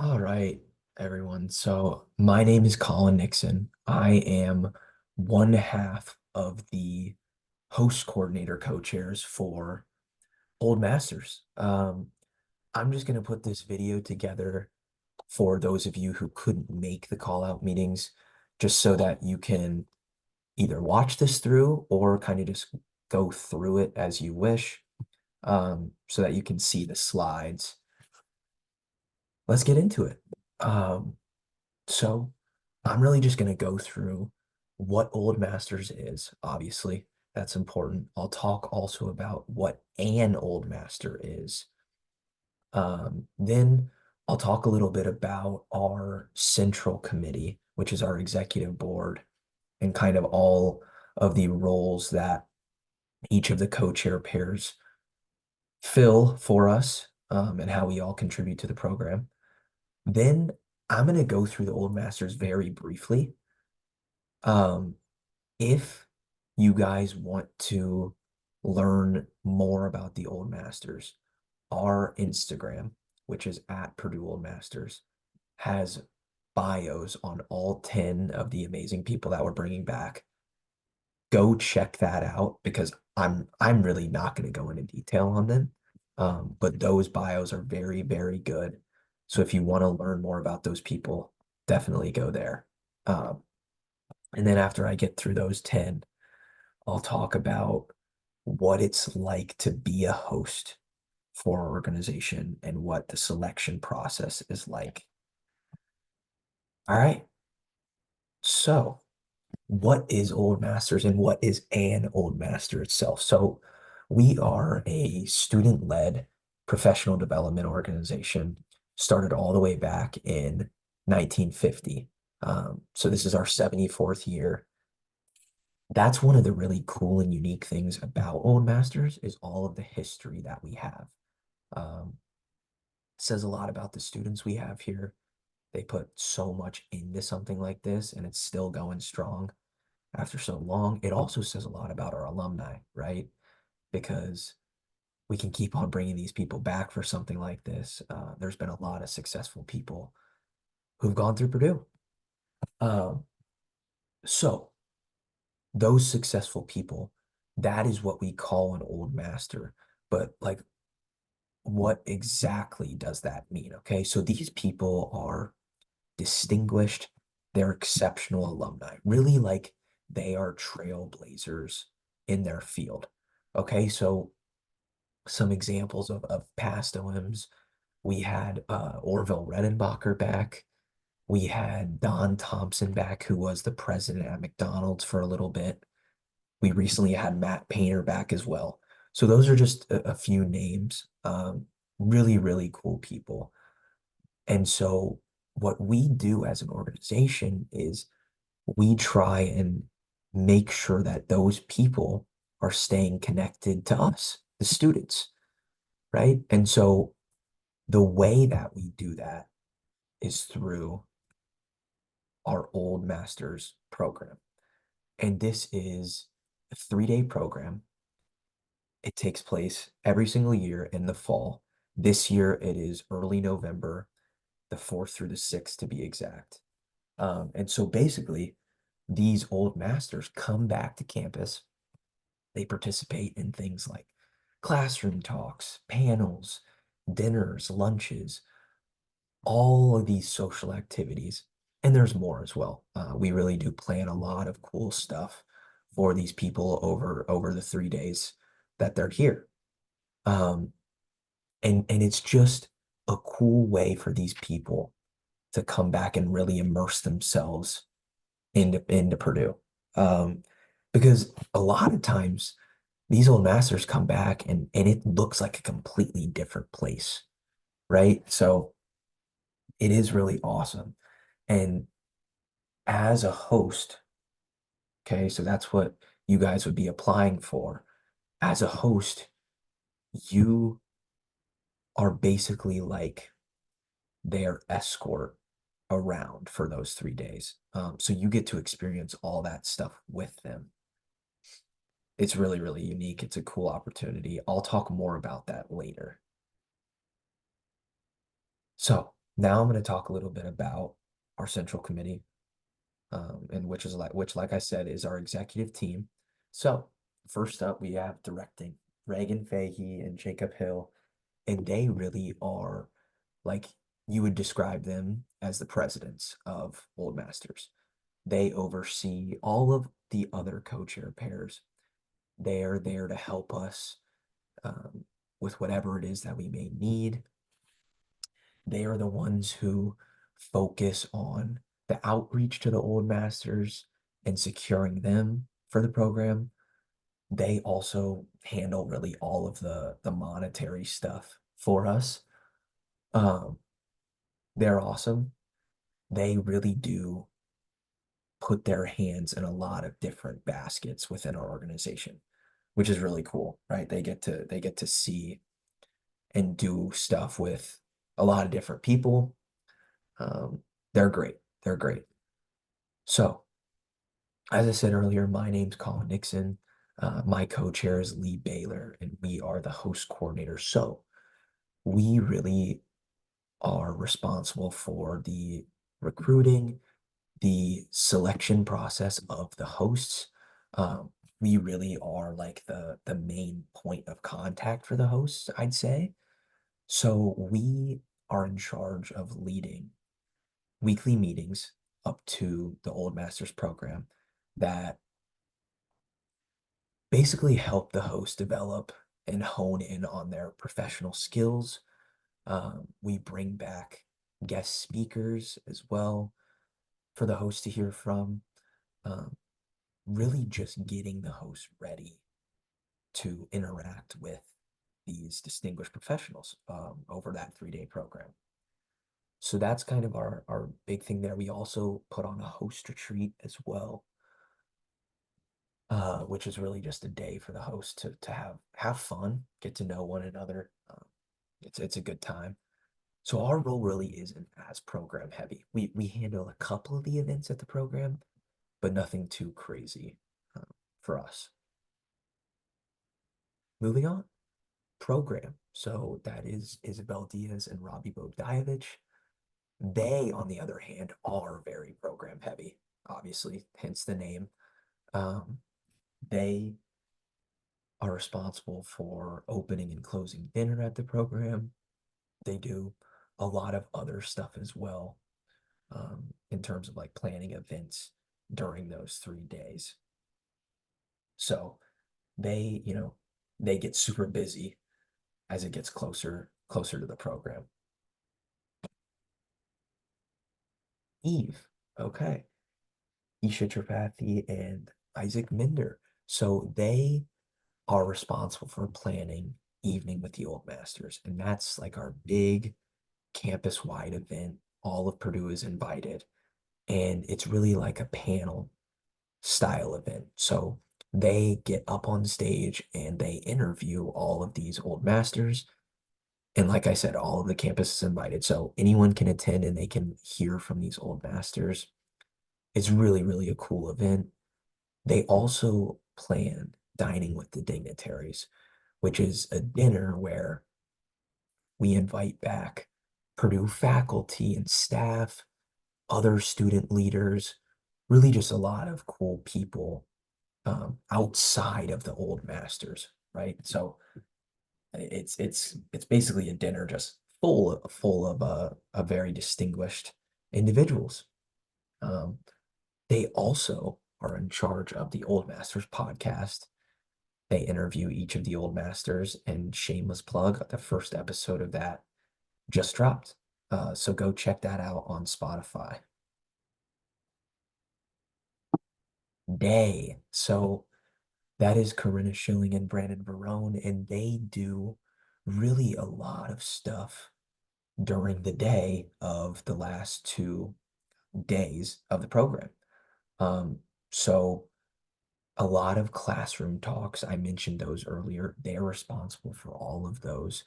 All right, everyone. So my name is Colin Nixon. I am one half of the host coordinator co-chairs for Old Masters. I'm just going to put this video together for those of you who couldn't make the call out meetings, just so that you can either watch this through or kind of just go through it as you wish, so that you can see the slides. Let's get into it. Um, So I'm really just going to go through what Old Masters is. Obviously, that's important. I'll talk also about what an Old Master is. Then I'll talk a little bit about our central committee, which is our executive board, and kind of all of the roles that each of the co-chair pairs fill for us, and how we all contribute to the program. Then I'm going to go through the Old Masters very briefly. Um, If you guys want to learn more about the Old Masters, our Instagram, which is at Purdue Old Masters, has bios on all 10 of the amazing people that we're bringing back. Go check that out because I'm really not going to go into detail on them. But those bios are very, very good. So if you want to learn more about those people, definitely go there. Um, and then after I get through those 10, I'll talk about what it's like to be a host for our organization and what the selection process is like. All right. So, what is Old Masters and what is an Old Master itself? So, we are a student-led professional development organization started all the way back in 1950. So this is our 74th year. That's one of the really cool and unique things about Old Masters is all of the history that we have. Um, Says a lot about the students we have here. They put so much into something like this, and it's still going strong after so long. It also says a lot about our alumni, right? Because we can keep on bringing these people back for something like this. There's been a lot of successful people who've gone through Purdue. Um, so those successful people, that is what we call an old master. But like, what exactly does that mean? Okay, so these people are distinguished, they're exceptional alumni, really like they are trailblazers in their field. Okay, so some examples of past OMs, we had Orville Redenbacher back. We had Don Thompson back, who was the president at McDonald's for a little bit. We recently had Matt Painter back as well. So those are just a few names. Really, really cool people. And so what we do as an organization is we try and make sure that those people are staying connected to us, the students, right? And so the way that we do that is through our Old Masters program. And this is a 3-day program. It takes place every single year in the fall. This year it is early November, the 4th through the 6th to be exact. And so basically, these old masters come back to campus. They participate in things like classroom talks, panels, dinners, lunches, all of these social activities. And there's more as well. We really do plan a lot of cool stuff for these people over the 3 days that they're here. Um, and it's just a cool way for these people to come back and really immerse themselves into Purdue. Um, because a lot of times these old masters come back and it looks like a completely different place, right? So it is really awesome. And as a host, okay, so that's what you guys would be applying for. As a host, you are basically like their escort around for those 3 days. So you get to experience all that stuff with them. It's really, really unique. It's a cool opportunity. I'll talk more about that later. So Now I'm going to talk a little bit about our central committee, and which, like I said, is our executive team. So first up, we have directing Reagan Fahey and Jacob Hill, and they really are like you would describe them as the presidents of Old Masters. They oversee all of the other co-chair pairs. They are there to help us um, with whatever it is that we may need. They are the ones who focus on the outreach to the old masters and securing them for the program. They also handle really all of the monetary stuff for us. Um, they're awesome. They really do put their hands in a lot of different baskets within our organization, which is really cool, right? They get to see and do stuff with a lot of different people. Um, they're great. They're great. So, as I said earlier, my name's Colin Nixon. My co-chair is Lee Baylor, and we are the host coordinator. So, we really are responsible for the recruiting, the selection process of the hosts. We really are like the main point of contact for the hosts, I'd say. So we are in charge of leading weekly meetings up to the Old Masters program that basically help the host develop and hone in on their professional skills. We bring back guest speakers as well for the host to hear from. Um, really just getting the host ready to interact with these distinguished professionals over that 3 day program. So that's kind of our big thing there. We also put on a host retreat as well, which is really just a day for the host to have fun, get to know one another. It's a good time. So our role really isn't as program heavy. We handle a couple of the events at the program, but nothing too crazy uh, for us. Moving on, program. So that is Isabel Diaz and Robbie Bogdayevich. They, on the other hand, are very program heavy, obviously, hence the name. Um, they are responsible for opening and closing dinner at the program. They do a lot of other stuff as well, in terms of like planning events during those 3 days. So they they get super busy as it gets closer to the program. Eve, okay. Isha Tripathi and Isaac Minder. So they are responsible for planning Evening with the Old Masters. And that's like our big campus wide event. All of Purdue is invited. And it's really like a panel style event. So they get up on stage and they interview all of these old masters. And like I said, all of the campus is invited. So anyone can attend and they can hear from these old masters. It's really, really a cool event. They also plan dining with the dignitaries, which is a dinner where we invite back Purdue faculty and staff, other student leaders, really just a lot of cool people outside of the old masters, right? So it's basically a dinner just full of very distinguished individuals. Um, they also are in charge of the Old Masters podcast. They interview each of the old masters, and shameless plug, the first episode of that just dropped. So go check that out on Spotify. Day. So that is Corinna Schilling and Brandon Verone, and they do really a lot of stuff during the day of the last 2 days of the program. Um, so a lot of classroom talks, I mentioned those earlier. They're responsible for all of those.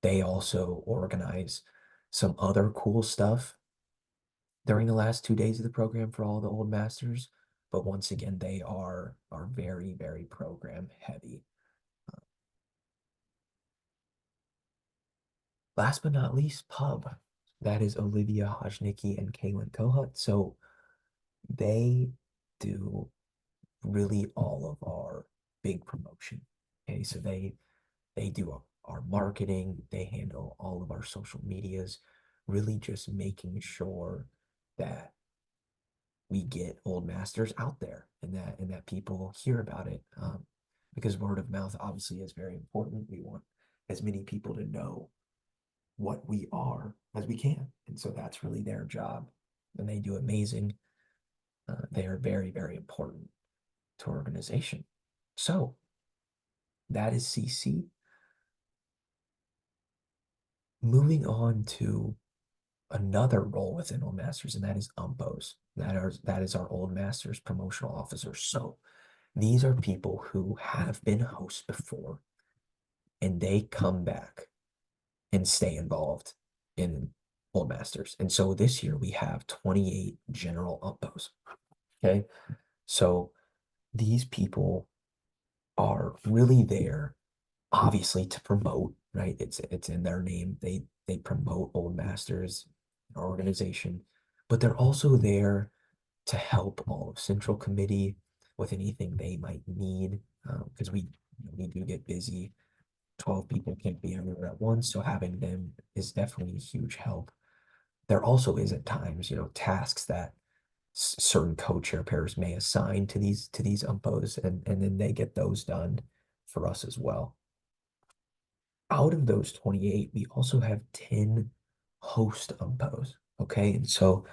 They also organize some other cool stuff during the last 2 days of the program for all the old masters. But once again, they are very, very program heavy. Last but not least, pub. that is Olivia Hajnicki and Kaylin Kohut. So they do really all of our big promotion. Okay, so they do our marketing, they handle all of our social medias, really just making sure that we get old masters out there and that people hear about it. Because word of mouth obviously is very important. We want as many people to know what we are as we can. And so that's really their job. And they do amazing. They are very, very important to our organization. So that is CC. Moving on to another role within Old Masters, and that is UMPOs. That is our Old Masters promotional officers. So these are people who have been hosts before and they come back and stay involved in Old Masters. And so this year we have 28 general UMPOs. Okay. So these people are really there, obviously, to promote, right? It's in their name. They promote Old Masters, our organization, but they're also there to help all of Central Committee with anything they might need, because we do get busy. 12 people can't be everywhere at once, so having them is definitely a huge help. There also is at times, tasks that certain co-chair pairs may assign to these umpos, and then they get those done for us as well. Out of those 28, we also have 10 host umpos. Okay. And so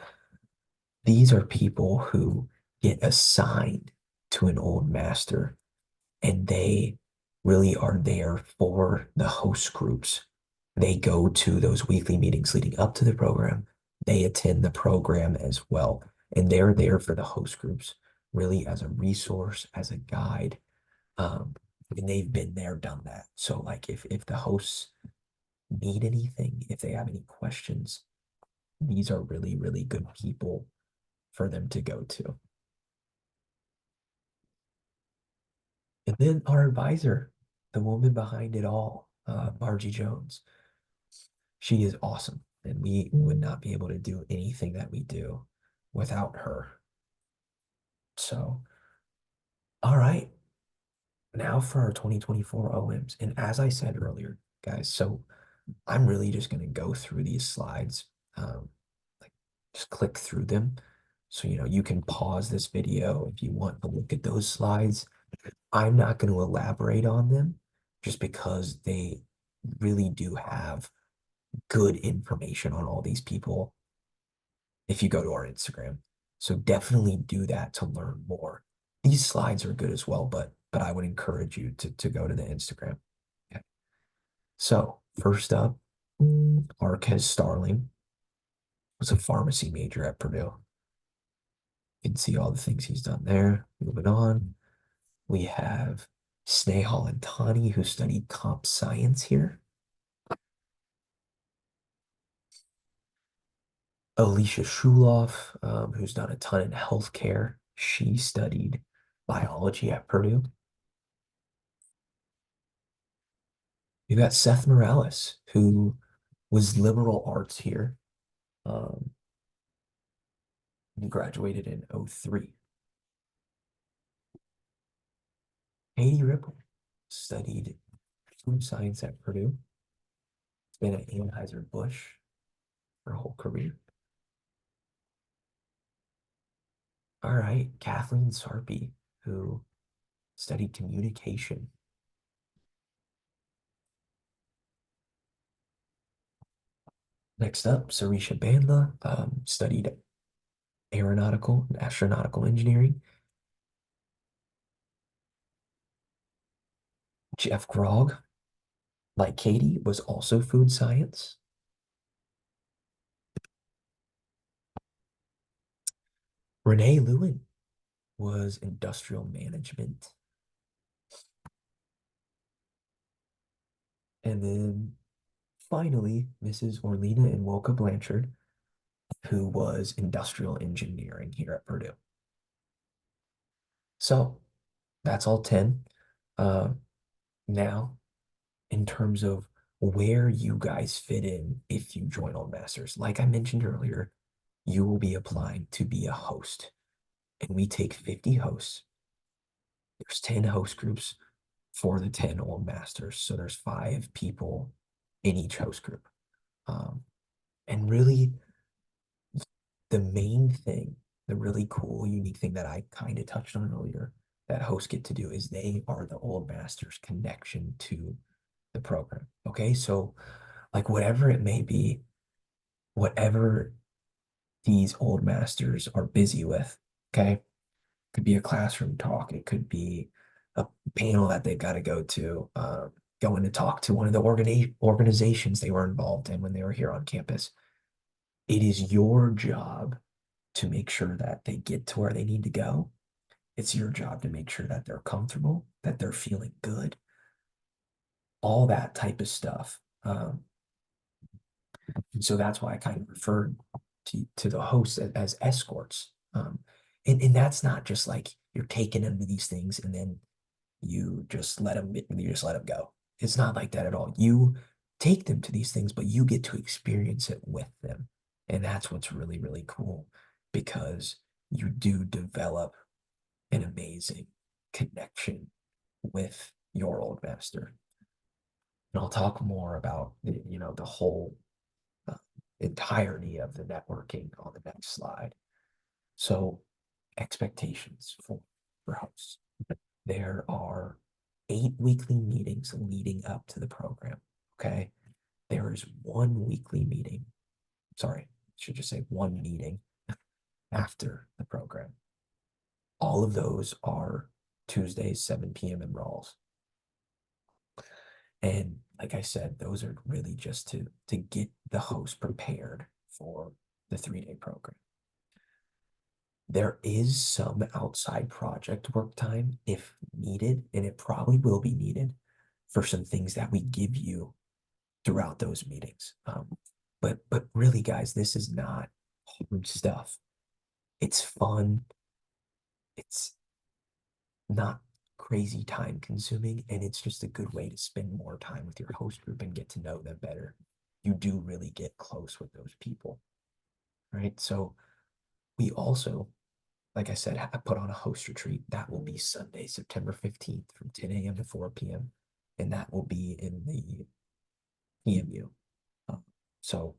these are people who get assigned to an old master and they really are there for the host groups. They go to those weekly meetings leading up to the program. They attend the program as well. And they're there for the host groups, really as a resource, as a guide. Um, and they've been there, done that. So like if the hosts need anything, if they have any questions, these are really, really good people for them to go to. And then our advisor, the woman behind it all, Margie Jones, she is awesome. And we would not be able to do anything that we do without her. So, all right, now for our 2024 OMs. And as I said earlier, guys, so I'm really just going to go through these slides, like just click through them. So, you can pause this video if you want to look at those slides. I'm not going to elaborate on them just because they really do have good information on all these people if you go to our Instagram. So definitely do that to learn more. These slides are good as well, but I would encourage you to go to the Instagram. Okay. So first up, Arquez Starling was a pharmacy major at Purdue. You can see all the things he's done there. Moving on, we have Snehal and Tani, who studied comp science here. Alicia Shuloff, who's done a ton in healthcare. She studied biology at Purdue. We've got Seth Morales, who was liberal arts here. He graduated in 03. Katie Ripple studied food science at Purdue. Been at Anheuser-Busch her whole career. All right, Kathleen Sarpy, who studied communication. Next up, Sarisha Bandla, studied aeronautical and astronautical engineering. Jeff Grog, like Katie, was also food science. Renee Lewin was industrial management. And then finally, Mrs. Orlina and Woka Blanchard, who was industrial engineering here at Purdue. So that's all 10. Uh, Now, in terms of where you guys fit in if you join Old Masters. Like I mentioned earlier, you will be applying to be a host, and we take 50 hosts. There's 10 host groups for the 10 Old Masters. So there's 5 people in each host group. Um, and really, the main thing, the really cool, unique thing that I kind of touched on earlier that hosts get to do is they are the Old Masters connection to the program. Okay. So, like, whatever it may be, whatever these Old Masters are busy with, okay, could be a classroom talk, it could be a panel that they've got to go to, going to talk to one of the organizations they were involved in when they were here on campus. It is your job to make sure that they get to where they need to go. It's your job to make sure that they're comfortable, that they're feeling good, all that type of stuff. And so that's why I kind of referred to the hosts as escorts. And that's not just like you're taking them to these things and then you just let them go. It's not like that at all. You take them to these things, but you get to experience it with them. And that's what's really, really cool because you do develop an amazing connection with your old master. And I'll talk more about the whole uh, entirety of the networking on the next slide. So expectations for hosts. There are 8 weekly meetings leading up to the program. Okay. There is one weekly meeting. Sorry, I should just say one meeting after the program. All of those are Tuesdays, 7 p.m. in Rawls. And like I said, those are really just to get the host prepared for the 3-day program. There is some outside project work time if needed, and it probably will be needed for some things that we give you throughout those meetings. But really, guys, this is not hard stuff. It's fun. It's not crazy time consuming, and it's just a good way to spend more time with your host group and get to know them better. You do really get close with those people, right? So we also, like I said, I put on a host retreat. That will be Sunday, September 15th from 10 a.m. to 4 p.m. And that will be in the EMU. So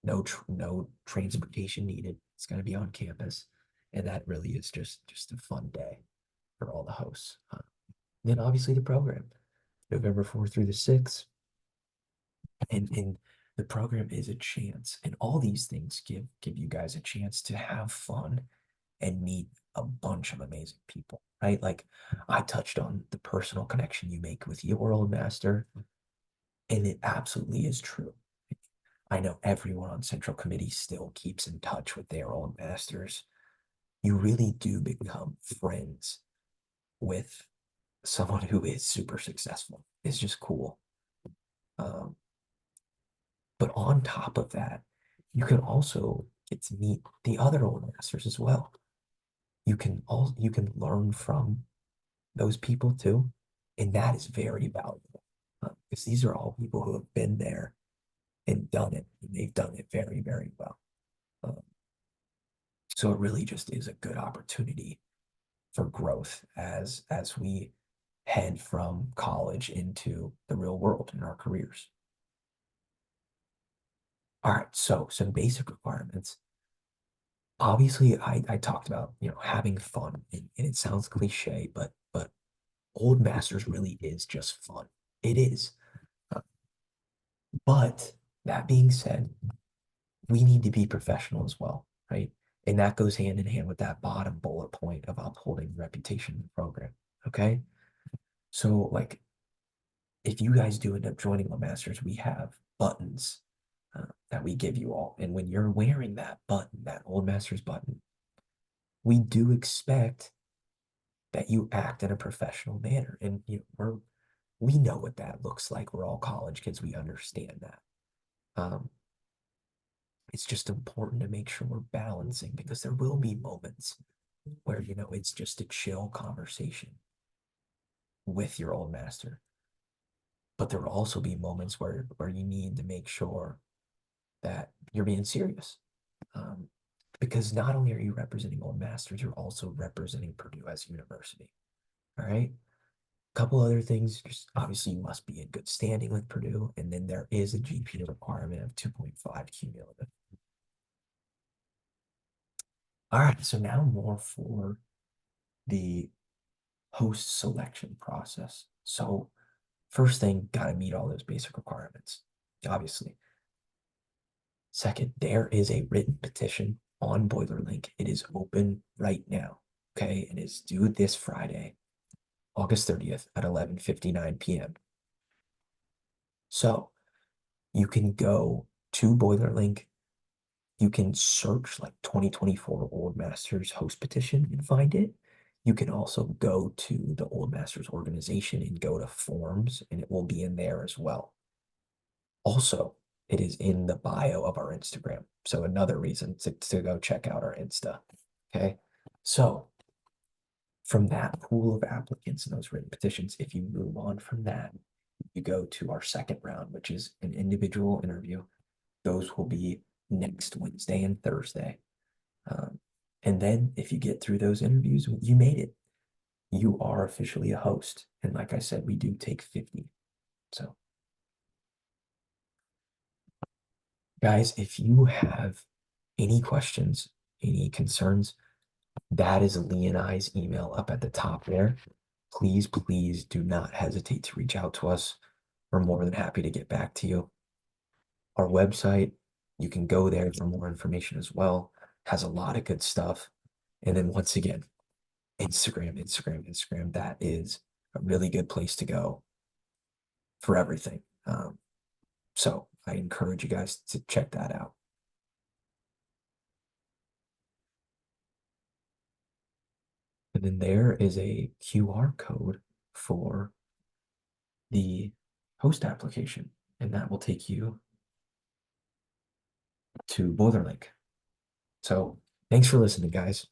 no transportation needed. It's going to be on campus. And that really is just a fun day for all the hosts. Then obviously the program, November 4th through the 6th. And the program is a chance. And all these things give you guys a chance to have fun and meet a bunch of amazing people, right? Like I touched on the personal connection you make with your old master, and it absolutely is true. I know everyone on Central Committee still keeps in touch with their old masters. You really do become friends with someone who is super successful. It's just cool. Um, but on top of that, you can also get to meet the other old masters as well. You can learn from those people too. And that is very valuable because these are all people who have been there and done it. And they've done it very, very well. Um, so it really just is a good opportunity for growth as we head from college into the real world in our careers. All right, so some basic requirements. Obviously, I talked about having fun, and it sounds cliche, but Old Masters really is just fun. It is. Uh, But that being said, we need to be professional as well, right? And that goes hand in hand with that bottom bullet point of upholding the reputation of the program. Okay. So, like, if you guys do end up joining the Masters, we have buttons that we give you all. And when you're wearing that button, that Old Masters button, we do expect that you act in a professional manner. And we know what that looks like. We're all college kids. We understand that. Um, it's just important to make sure we're balancing because there will be moments where it's just a chill conversation with your old master. But there will also be moments where you need to make sure that you're being serious. Um, because not only are you representing Old Masters, you're also representing Purdue as a university. All right. A couple other things, just obviously you must be in good standing with Purdue, and then there is a GPA requirement of 2.5 cumulative. All right, so now more for the host selection process. So first thing, gotta meet all those basic requirements, obviously. Second, there is a written petition on Boiler Link. It is open right now. Okay, it is due this Friday, August 30th at 11:59 p.m. So you can go to Boiler Link. You can search like 2024 Old Masters host petition and find it. You can also go to the Old Masters organization and go to forms, and it will be in there as well. Also, it is in the bio of our Instagram. So another reason to go check out our Insta. Okay. So from that pool of applicants and those written petitions, if you move on from that, you go to our second round, which is an individual interview. Those will be next Wednesday and Thursday. And then if you get through those interviews, you made it. You are officially a host. And like I said, we do take 50. So, guys, if you have any questions, any concerns, that is Lee and I's email up at the top there. Please, please do not hesitate to reach out to us. We're more than happy to get back to you. Our website, you can go there for more information as well. Has a lot of good stuff. And then once again, Instagram, Instagram, Instagram. That is a really good place to go for everything. So I encourage you guys to check that out. And then there is a QR code for the host application, and that will take you to Boiler Link. So thanks for listening, guys.